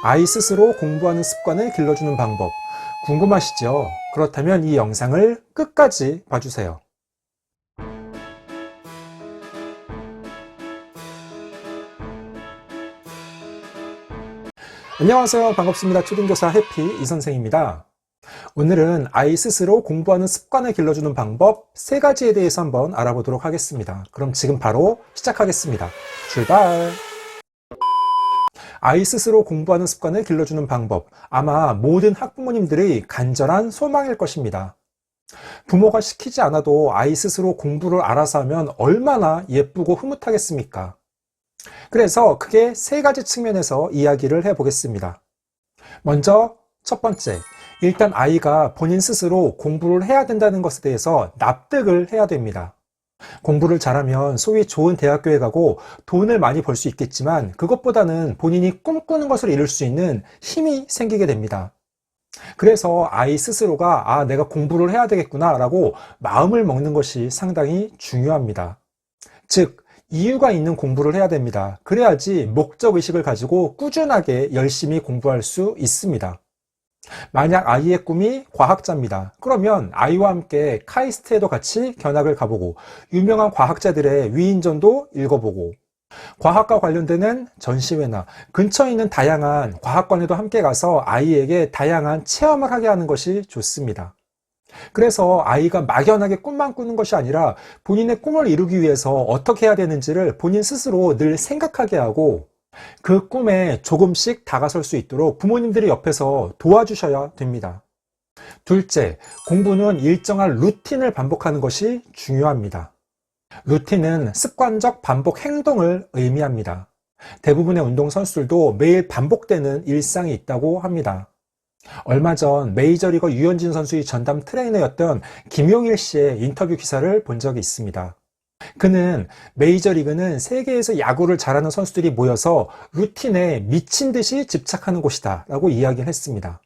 아이 스스로 공부하는 습관을 길러주는 방법 궁금하시죠? 그렇다면 이 영상을 끝까지 봐주세요. 안녕하세요. 반갑습니다. 초등교사 해피 이선생입니다. 오늘은 아이 스스로 공부하는 습관을 길러주는 방법 3가지에 대해서 한번 알아보도록 하겠습니다. 그럼 지금 바로 시작하겠습니다. 출발! 아이 스스로 공부하는 습관을 길러주는 방법, 아마 모든 학부모님들의 간절한 소망일 것입니다. 부모가 시키지 않아도 아이 스스로 공부를 알아서 하면 얼마나 예쁘고 흐뭇하겠습니까? 그래서 크게 3가지 측면에서 이야기를 해보겠습니다. 먼저 첫 번째, 일단 아이가 본인 스스로 공부를 해야 된다는 것에 대해서 납득을 해야 됩니다. 공부를 잘하면 소위 좋은 대학교에 가고 돈을 많이 벌 수 있겠지만 그것보다는 본인이 꿈꾸는 것을 이룰 수 있는 힘이 생기게 됩니다. 그래서 아이 스스로가 내가 공부를 해야 되겠구나 라고 마음을 먹는 것이 상당히 중요합니다. 즉, 이유가 있는 공부를 해야 됩니다. 그래야지 목적의식을 가지고 꾸준하게 열심히 공부할 수 있습니다. 만약 아이의 꿈이 과학자입니다. 그러면 아이와 함께 카이스트에도 같이 견학을 가보고 유명한 과학자들의 위인전도 읽어보고 과학과 관련되는 전시회나 근처에 있는 다양한 과학관에도 함께 가서 아이에게 다양한 체험을 하게 하는 것이 좋습니다. 그래서 아이가 막연하게 꿈만 꾸는 것이 아니라 본인의 꿈을 이루기 위해서 어떻게 해야 되는지를 본인 스스로 늘 생각하게 하고 그 꿈에 조금씩 다가설 수 있도록 부모님들이 옆에서 도와주셔야 됩니다. 둘째, 공부는 일정한 루틴을 반복하는 것이 중요합니다. 루틴은 습관적 반복 행동을 의미합니다. 대부분의 운동선수들도 매일 반복되는 일상이 있다고 합니다. 얼마 전 메이저리거 유현진 선수의 전담 트레이너였던 김용일 씨의 인터뷰 기사를 본 적이 있습니다. 그는 메이저리그는 세계에서 야구를 잘하는 선수들이 모여서 루틴에 미친 듯이 집착하는 곳이다 라고 이야기를 했습니다.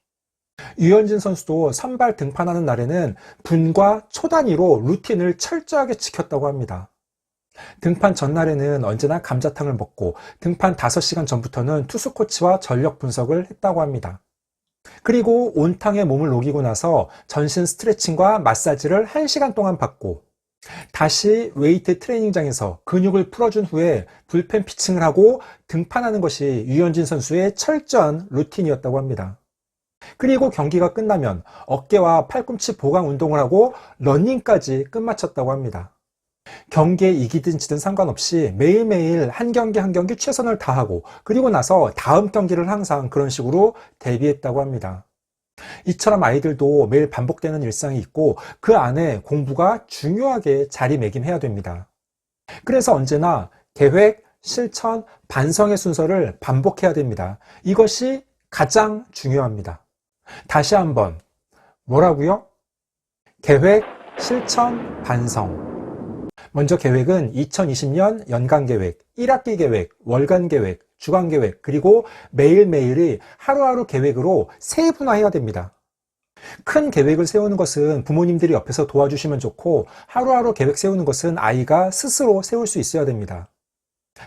유현진 선수도 선발 등판하는 날에는 분과 초 단위로 루틴을 철저하게 지켰다고 합니다. 등판 전날에는 언제나 감자탕을 먹고 등판 5시간 전부터는 투수 코치와 전력 분석을 했다고 합니다. 그리고 온탕에 몸을 녹이고 나서 전신 스트레칭과 마사지를 1시간 동안 받고 다시 웨이트 트레이닝장에서 근육을 풀어준 후에 불펜 피칭을 하고 등판하는 것이 유현진 선수의 철저한 루틴이었다고 합니다. 그리고 경기가 끝나면 어깨와 팔꿈치 보강 운동을 하고 러닝까지 끝마쳤다고 합니다. 경기에 이기든 지든 상관없이 매일매일 한 경기 한 경기 최선을 다하고 그리고 나서 다음 경기를 항상 그런 식으로 대비했다고 합니다. 이처럼 아이들도 매일 반복되는 일상이 있고 그 안에 공부가 중요하게 자리매김해야 됩니다. 그래서 언제나 계획, 실천, 반성의 순서를 반복해야 됩니다. 이것이 가장 중요합니다. 다시 한번 뭐라고요? 계획, 실천, 반성. 먼저 계획은 2020년 연간계획, 1학기 계획, 월간 계획, 주간 계획, 그리고 매일매일이 하루하루 계획으로 세분화해야 됩니다. 큰 계획을 세우는 것은 부모님들이 옆에서 도와주시면 좋고 하루하루 계획 세우는 것은 아이가 스스로 세울 수 있어야 됩니다.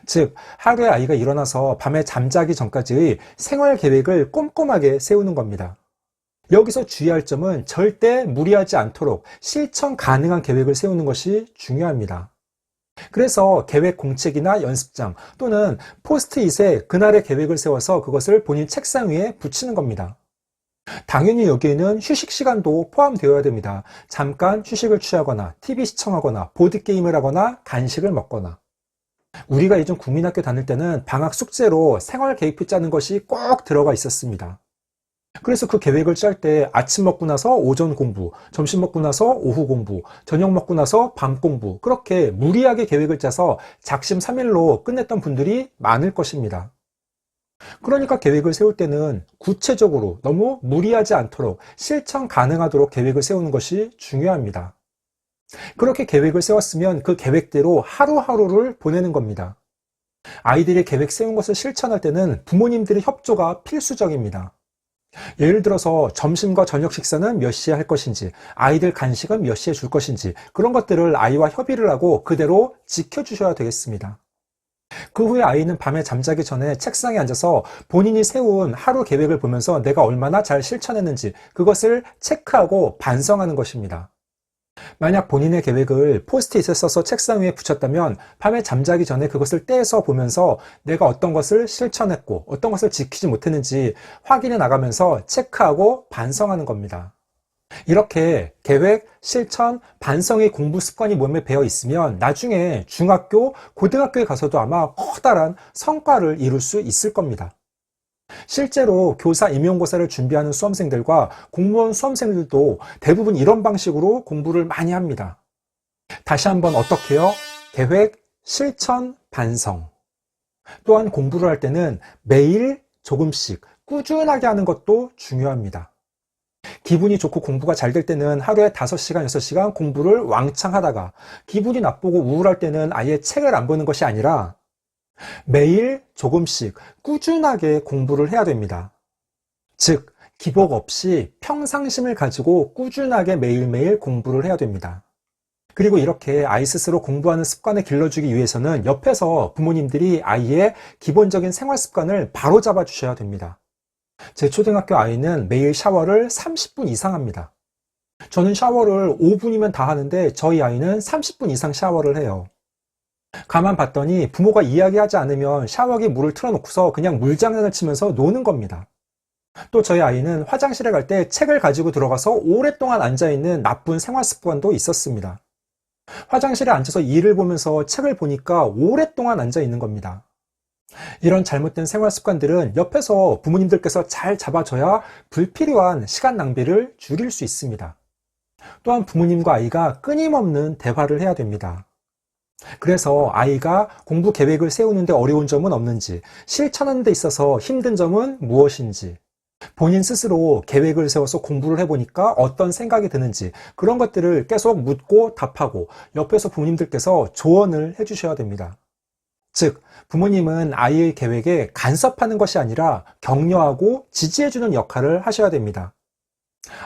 즉, 하루에 아이가 일어나서 밤에 잠자기 전까지의 생활 계획을 꼼꼼하게 세우는 겁니다. 여기서 주의할 점은 절대 무리하지 않도록 실천 가능한 계획을 세우는 것이 중요합니다. 그래서 계획 공책이나 연습장 또는 포스트잇에 그날의 계획을 세워서 그것을 본인 책상 위에 붙이는 겁니다. 당연히 여기에는 휴식 시간도 포함되어야 됩니다. 잠깐 휴식을 취하거나 TV 시청하거나 보드게임을 하거나 간식을 먹거나. 우리가 예전 국민학교 다닐 때는 방학 숙제로 생활 계획표 짜는 것이 꼭 들어가 있었습니다. 그래서 그 계획을 짤 때 아침 먹고 나서 오전 공부, 점심 먹고 나서 오후 공부, 저녁 먹고 나서 밤 공부, 그렇게 무리하게 계획을 짜서 작심삼일로 끝냈던 분들이 많을 것입니다. 그러니까 계획을 세울 때는 구체적으로 너무 무리하지 않도록 실천 가능하도록 계획을 세우는 것이 중요합니다. 그렇게 계획을 세웠으면 그 계획대로 하루하루를 보내는 겁니다. 아이들이 계획 세운 것을 실천할 때는 부모님들의 협조가 필수적입니다. 예를 들어서 점심과 저녁 식사는 몇 시에 할 것인지, 아이들 간식은 몇 시에 줄 것인지, 그런 것들을 아이와 협의를 하고 그대로 지켜주셔야 되겠습니다. 그 후에 아이는 밤에 잠자기 전에 책상에 앉아서 본인이 세운 하루 계획을 보면서 내가 얼마나 잘 실천했는지 그것을 체크하고 반성하는 것입니다. 만약 본인의 계획을 포스트잇에 써서 책상 위에 붙였다면 밤에 잠자기 전에 그것을 떼서 보면서 내가 어떤 것을 실천했고 어떤 것을 지키지 못했는지 확인해 나가면서 체크하고 반성하는 겁니다. 이렇게 계획, 실천, 반성의 공부 습관이 몸에 배어 있으면 나중에 중학교, 고등학교에 가서도 아마 커다란 성과를 이룰 수 있을 겁니다. 실제로 교사 임용고사를 준비하는 수험생들과 공무원 수험생들도 대부분 이런 방식으로 공부를 많이 합니다. 다시 한번 어떻게요? 계획, 실천, 반성. 또한 공부를 할 때는 매일 조금씩 꾸준하게 하는 것도 중요합니다. 기분이 좋고 공부가 잘 될 때는 하루에 5시간, 6시간 공부를 왕창 하다가 기분이 나쁘고 우울할 때는 아예 책을 안 보는 것이 아니라 매일 조금씩 꾸준하게 공부를 해야 됩니다. 즉, 기복 없이 평상심을 가지고 꾸준하게 매일매일 공부를 해야 됩니다. 그리고 이렇게 아이 스스로 공부하는 습관을 길러주기 위해서는 옆에서 부모님들이 아이의 기본적인 생활 습관을 바로잡아 주셔야 됩니다. 제 초등학교 아이는 매일 샤워를 30분 이상 합니다. 저는 샤워를 5분이면 다 하는데 저희 아이는 30분 이상 샤워를 해요. 가만 봤더니 부모가 이야기하지 않으면 샤워기 물을 틀어놓고서 그냥 물장난을 치면서 노는 겁니다. 또 저희 아이는 화장실에 갈 때 책을 가지고 들어가서 오랫동안 앉아있는 나쁜 생활 습관도 있었습니다. 화장실에 앉아서 일을 보면서 책을 보니까 오랫동안 앉아있는 겁니다. 이런 잘못된 생활 습관들은 옆에서 부모님들께서 잘 잡아줘야 불필요한 시간 낭비를 줄일 수 있습니다. 또한 부모님과 아이가 끊임없는 대화를 해야 됩니다. 그래서 아이가 공부 계획을 세우는데 어려운 점은 없는지, 실천하는 데 있어서 힘든 점은 무엇인지, 본인 스스로 계획을 세워서 공부를 해보니까 어떤 생각이 드는지 그런 것들을 계속 묻고 답하고 옆에서 부모님들께서 조언을 해주셔야 됩니다. 즉, 부모님은 아이의 계획에 간섭하는 것이 아니라 격려하고 지지해주는 역할을 하셔야 됩니다.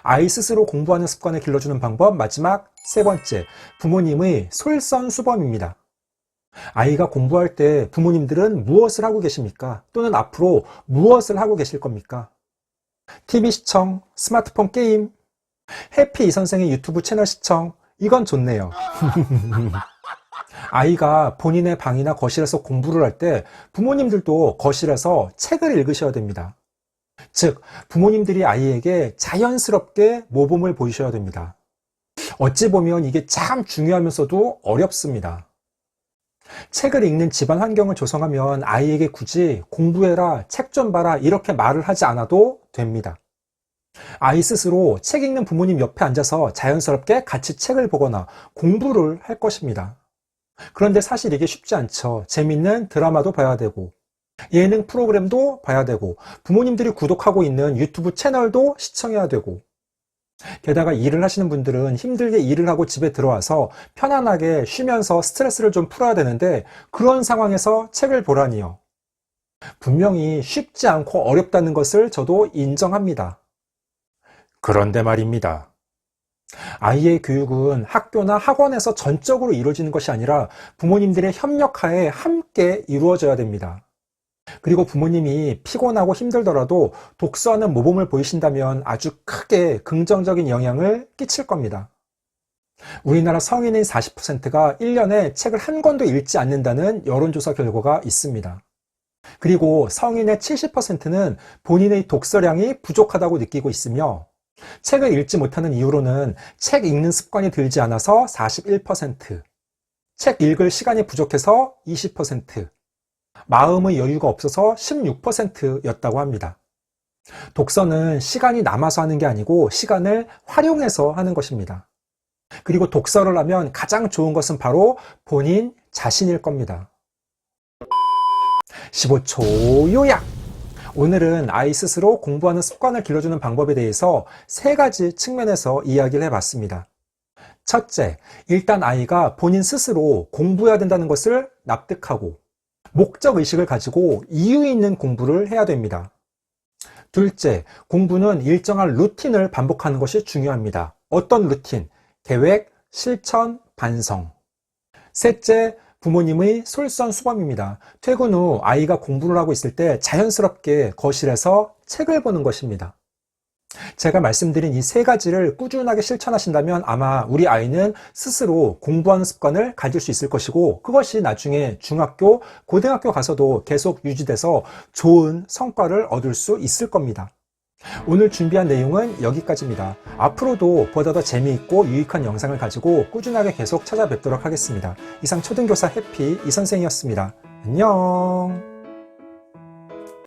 아이 스스로 공부하는 습관을 길러주는 방법 마지막 3번째, 부모님의 솔선수범입니다. 아이가 공부할 때 부모님들은 무엇을 하고 계십니까? 또는 앞으로 무엇을 하고 계실 겁니까? TV 시청, 스마트폰 게임, 해피 이 선생의 유튜브 채널 시청, 이건 좋네요. 아이가 본인의 방이나 거실에서 공부를 할 때 부모님들도 거실에서 책을 읽으셔야 됩니다. 즉, 부모님들이 아이에게 자연스럽게 모범을 보이셔야 됩니다. 어찌 보면 이게 참 중요하면서도 어렵습니다. 책을 읽는 집안 환경을 조성하면 아이에게 굳이 공부해라, 책 좀 봐라 이렇게 말을 하지 않아도 됩니다. 아이 스스로 책 읽는 부모님 옆에 앉아서 자연스럽게 같이 책을 보거나 공부를 할 것입니다. 그런데 사실 이게 쉽지 않죠. 재밌는 드라마도 봐야 되고 예능 프로그램도 봐야 되고 부모님들이 구독하고 있는 유튜브 채널도 시청해야 되고 게다가 일을 하시는 분들은 힘들게 일을 하고 집에 들어와서 편안하게 쉬면서 스트레스를 좀 풀어야 되는데 그런 상황에서 책을 보라니요. 분명히 쉽지 않고 어렵다는 것을 저도 인정합니다. 그런데 말입니다. 아이의 교육은 학교나 학원에서 전적으로 이루어지는 것이 아니라 부모님들의 협력하에 함께 이루어져야 됩니다. 그리고 부모님이 피곤하고 힘들더라도 독서하는 모범을 보이신다면 아주 크게 긍정적인 영향을 끼칠 겁니다. 우리나라 성인의 40%가 1년에 책을 한 권도 읽지 않는다는 여론조사 결과가 있습니다. 그리고 성인의 70%는 본인의 독서량이 부족하다고 느끼고 있으며 책을 읽지 못하는 이유로는 책 읽는 습관이 들지 않아서 41%, 책 읽을 시간이 부족해서 20%, 마음의 여유가 없어서 16%였다고 합니다. 독서는 시간이 남아서 하는 게 아니고 시간을 활용해서 하는 것입니다. 그리고 독서를 하면 가장 좋은 것은 바로 본인 자신일 겁니다. 15초 요약! 오늘은 아이 스스로 공부하는 습관을 길러주는 방법에 대해서 3가지 측면에서 이야기를 해봤습니다. 첫째, 일단 아이가 본인 스스로 공부해야 된다는 것을 납득하고 목적의식을 가지고 이유 있는 공부를 해야 됩니다. 둘째, 공부는 일정한 루틴을 반복하는 것이 중요합니다. 어떤 루틴? 계획, 실천, 반성. 셋째, 부모님의 솔선수범입니다. 퇴근 후 아이가 공부를 하고 있을 때 자연스럽게 거실에서 책을 보는 것입니다. 제가 말씀드린 이 세 가지를 꾸준하게 실천하신다면 아마 우리 아이는 스스로 공부하는 습관을 가질 수 있을 것이고, 그것이 나중에 중학교, 고등학교 가서도 계속 유지돼서 좋은 성과를 얻을 수 있을 겁니다. 오늘 준비한 내용은 여기까지입니다. 앞으로도 보다 더 재미있고 유익한 영상을 가지고 꾸준하게 계속 찾아뵙도록 하겠습니다. 이상 초등교사 해피 이선생이었습니다. 안녕.